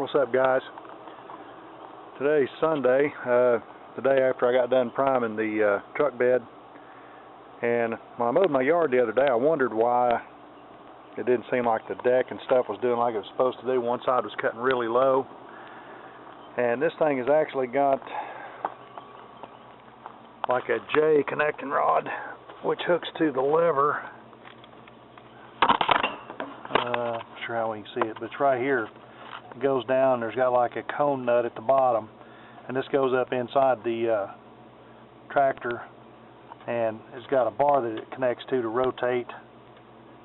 What's up, guys? Today's Sunday, the day after I got done priming the truck bed, and when I mowed my yard the other day, I wondered why it didn't seem like the deck and stuff was doing like it was supposed to do. One side was cutting really low, and this thing has actually got like a J connecting rod which hooks to the lever. Not sure how we can see it, but it's right here. It goes down, there's got like a cone nut at the bottom, and this goes up inside the tractor, and it's got a bar that it connects to rotate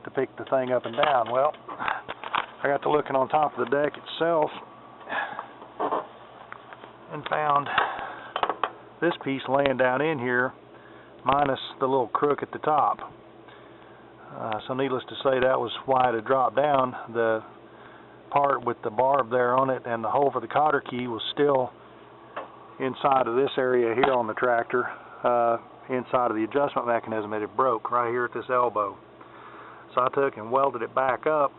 to pick the thing up and down. Well, I got to looking on top of the deck itself and found this piece laying down in here minus the little crook at the top. So needless to say, that was why it had dropped down. The part with the barb there on it and the hole for the cotter key was still inside of this area here on the tractor, inside of the adjustment mechanism. It had broke right here at this elbow. So I took and welded it back up,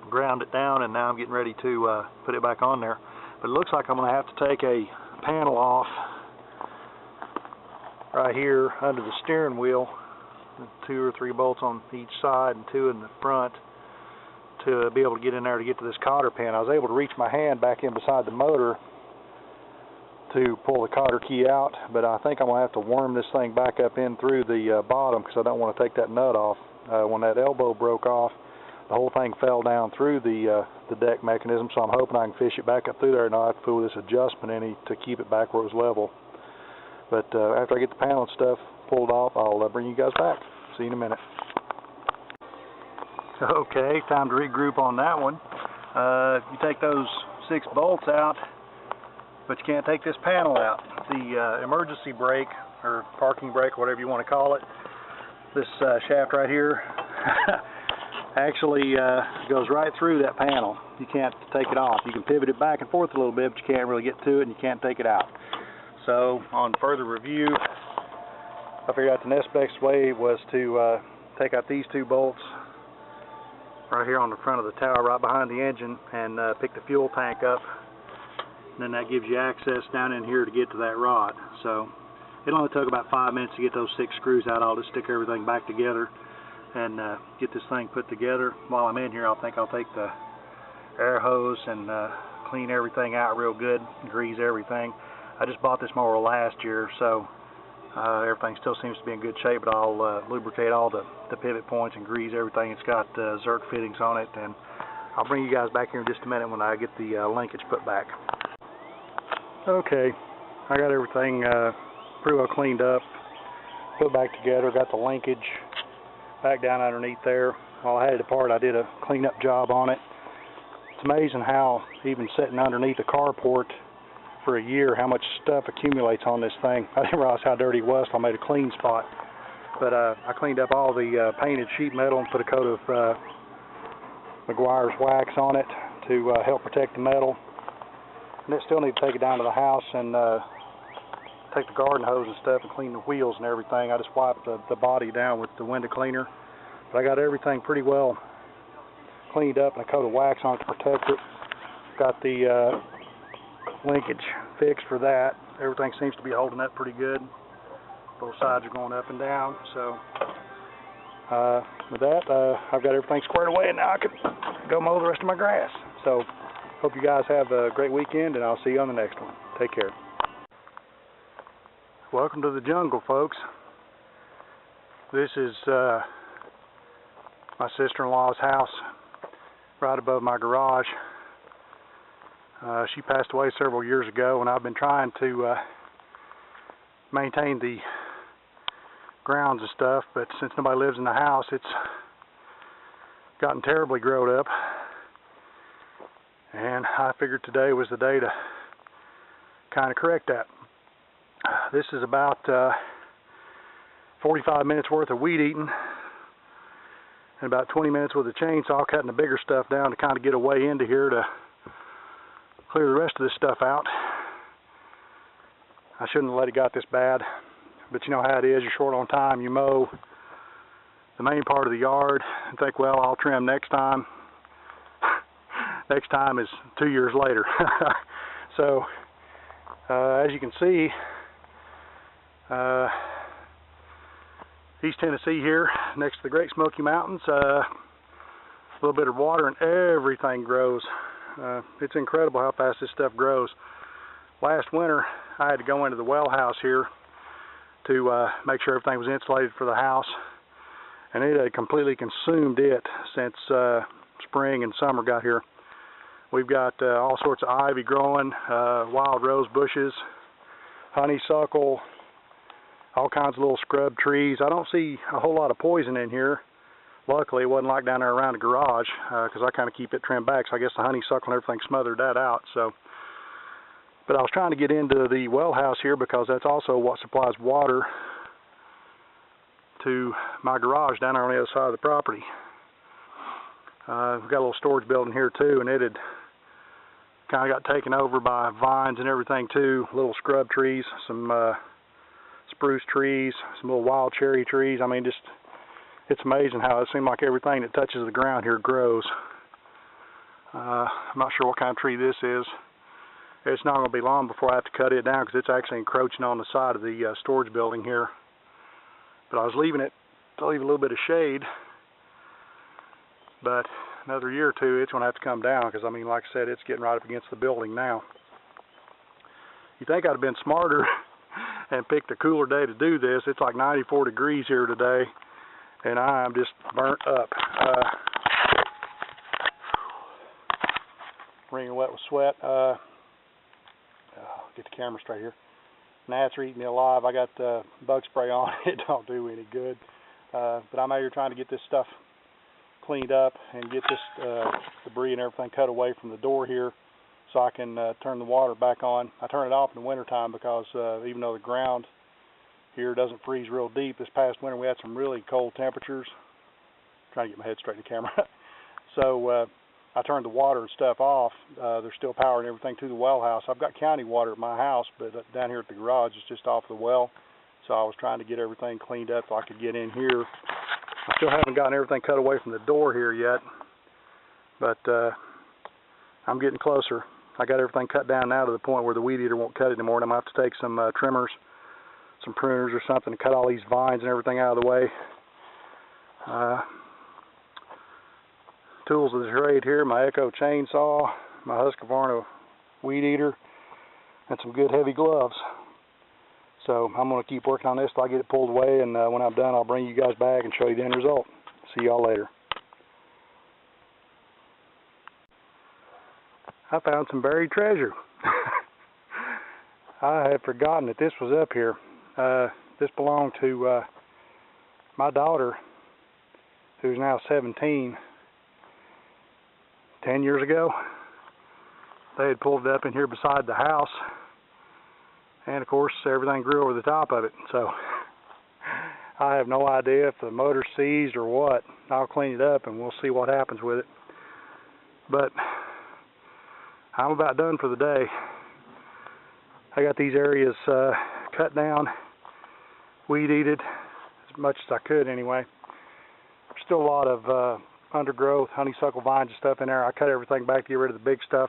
ground it down, and now I'm getting ready to put it back on there. But it looks like I'm going to have to take a panel off right here under the steering wheel, 2 or 3 bolts on each side and 2 in the front, to be able to get in there to get to this cotter pin. I was able to reach my hand back in beside the motor to pull the cotter key out, but I think I'm going to have to worm this thing back up in through the bottom, because I don't want to take that nut off. When that elbow broke off, the whole thing fell down through the deck mechanism, so I'm hoping I can fish it back up through there and not have to fool this adjustment any to keep it back where it was level. But after I get the panel and stuff pulled off, I'll bring you guys back. See you in a minute. Okay, time to regroup on that one. You take those 6 bolts out, but you can't take this panel out. The emergency brake, or parking brake, whatever you want to call it, this shaft right here actually goes right through that panel. You can't take it off. You can pivot it back and forth a little bit, but you can't really get to it, and you can't take it out. So on further review, I figured out the next best way was to take out these 2 bolts right here on the front of the tower, right behind the engine, and pick the fuel tank up. And then that gives you access down in here to get to that rod. So it only took about 5 minutes to get those 6 screws out. I'll just stick everything back together and get this thing put together. While I'm in here, I'll take the air hose and clean everything out real good, grease everything. I just bought this mower last year, so everything still seems to be in good shape, but I'll lubricate all the pivot points and grease everything. It's got Zerk fittings on it, and I'll bring you guys back here in just a minute when I get the linkage put back. Okay, I got everything pretty well cleaned up, put back together, got the linkage back down underneath there. While I had it apart, I did a cleanup job on it. It's amazing how, even sitting underneath the carport for a year, how much stuff accumulates on this thing. I didn't realize how dirty it was until I made a clean spot. But I cleaned up all the painted sheet metal and put a coat of McGuire's wax on it to help protect the metal. And then still need to take it down to the house and take the garden hose and stuff and clean the wheels and everything. I just wiped the body down with the window cleaner. But I got everything pretty well cleaned up and a coat of wax on it to protect it. Got the linkage fixed for that. Everything seems to be holding up pretty good. Both sides are going up and down. So with that, I've got everything squared away, and now I can go mow the rest of my grass. So hope you guys have a great weekend, and I'll see you on the next one. Take care. Welcome to the jungle, folks. This is my sister-in-law's house right above my garage. She passed away several years ago, and I've been trying to maintain the grounds and stuff, but since nobody lives in the house, it's gotten terribly grown up, and I figured today was the day to kind of correct that. This is about 45 minutes worth of weed eating and about 20 minutes with a chainsaw cutting the bigger stuff down to kind of get a way into here to clear the rest of this stuff out. I shouldn't have let it got this bad, but you know how it is. You're short on time. You mow the main part of the yard and think, well, I'll trim next time. next time is 2 years later. So as you can see, East Tennessee here, next to the Great Smoky Mountains, a little bit of water and everything grows. It's incredible how fast this stuff grows. Last winter, I had to go into the well house here to make sure everything was insulated for the house, and it had completely consumed it since spring and summer got here. We've got all sorts of ivy growing, wild rose bushes, honeysuckle, all kinds of little scrub trees. I don't see a whole lot of poison in here. Luckily, it wasn't like down there around the garage, because I kind of keep it trimmed back, so I guess the honeysuckle and everything smothered that out. So, but I was trying to get into the well house here because that's also what supplies water to my garage down there on the other side of the property. We've got a little storage building here too, and it had kind of got taken over by vines and everything too. Little scrub trees, some spruce trees, some little wild cherry trees. I mean, just, it's amazing how it seems like everything that touches the ground here grows. I'm not sure what kind of tree this is. It's not going to be long before I have to cut it down because it's actually encroaching on the side of the storage building here. But I was leaving it to leave a little bit of shade. But another year or two, it's going to have to come down because, I mean, like I said, it's getting right up against the building now. You think I'd have been smarter and picked a cooler day to do this. It's like 94 degrees here today, and I am just burnt up. Wringing wet with sweat. Get the camera straight here. Gnats are eating me alive. I got bug spray on. It don't do any good. But I'm out here trying to get this stuff cleaned up and get this debris and everything cut away from the door here so I can turn the water back on. I turn it off in the wintertime because even though the ground here doesn't freeze real deep, this past winter we had some really cold temperatures. I'm trying to get my head straight in the camera. So I turned the water and stuff off. There's still power and everything to the well house. I've got county water at my house, but down here at the garage it's just off the well. So I was trying to get everything cleaned up so I could get in here. I still haven't gotten everything cut away from the door here yet, but I'm getting closer. I got everything cut down now to the point where the weed eater won't cut it anymore, and I'm going to have to take some trimmers, some pruners or something to cut all these vines and everything out of the way. Tools of the trade here, my Echo chainsaw, my Husqvarna weed eater, and some good heavy gloves. So I'm going to keep working on this till I get it pulled away, and when I'm done I'll bring you guys back and show you the end result. See y'all later. I found some buried treasure. I had forgotten that this was up here. This belonged to my daughter, who's now 17. 10 years ago, they had pulled it up in here beside the house, and of course everything grew over the top of it. So I have no idea if the motor's seized or what. I'll clean it up and we'll see what happens with it. But I'm about done for the day. I got these areas cut down, weed-eated as much as I could anyway. There's still a lot of undergrowth, honeysuckle vines and stuff in there. I cut everything back to get rid of the big stuff.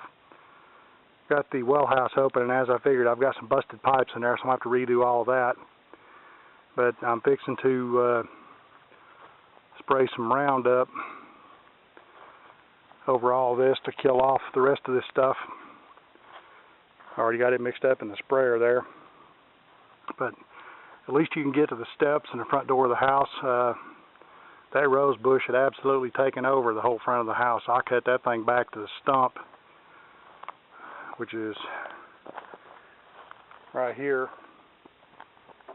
Got the well house open, and as I figured, I've got some busted pipes in there, so I'm going to have to redo all of that. But I'm fixing to spray some Roundup over all of this to kill off the rest of this stuff. I already got it mixed up in the sprayer there. But at least you can get to the steps and the front door of the house. That rose bush had absolutely taken over the whole front of the house. I cut that thing back to the stump, which is right here.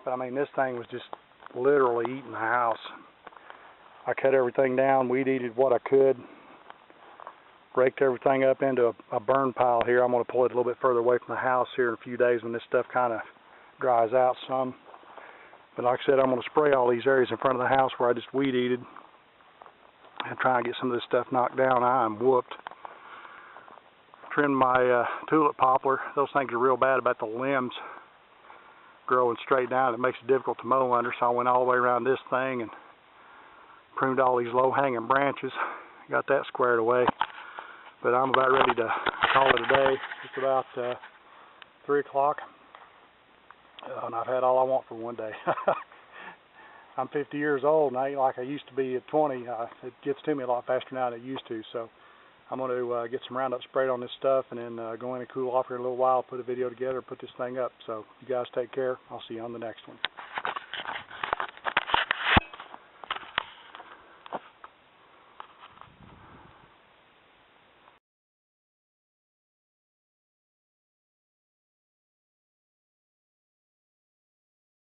But I mean, this thing was just literally eating the house. I cut everything down, weed-eated what I could, raked everything up into a burn pile here. I'm going to pull it a little bit further away from the house here in a few days when this stuff kind of dries out some. But like I said, I'm going to spray all these areas in front of the house where I just weed-eated and try and get some of this stuff knocked down. I am whooped. Trimmed my tulip poplar. Those things are real bad about the limbs growing straight down. It makes it difficult to mow under, so I went all the way around this thing and pruned all these low-hanging branches. Got that squared away. But I'm about ready to call it a day. It's about 3 o'clock, and I've had all I want for one day. I'm 50 years old, and I ain't like I used to be at 20. It gets to me a lot faster now than it used to. So I'm going to get some Roundup sprayed on this stuff, and then go in and cool off here in a little while, put a video together, put this thing up. So you guys take care. I'll see you on the next one.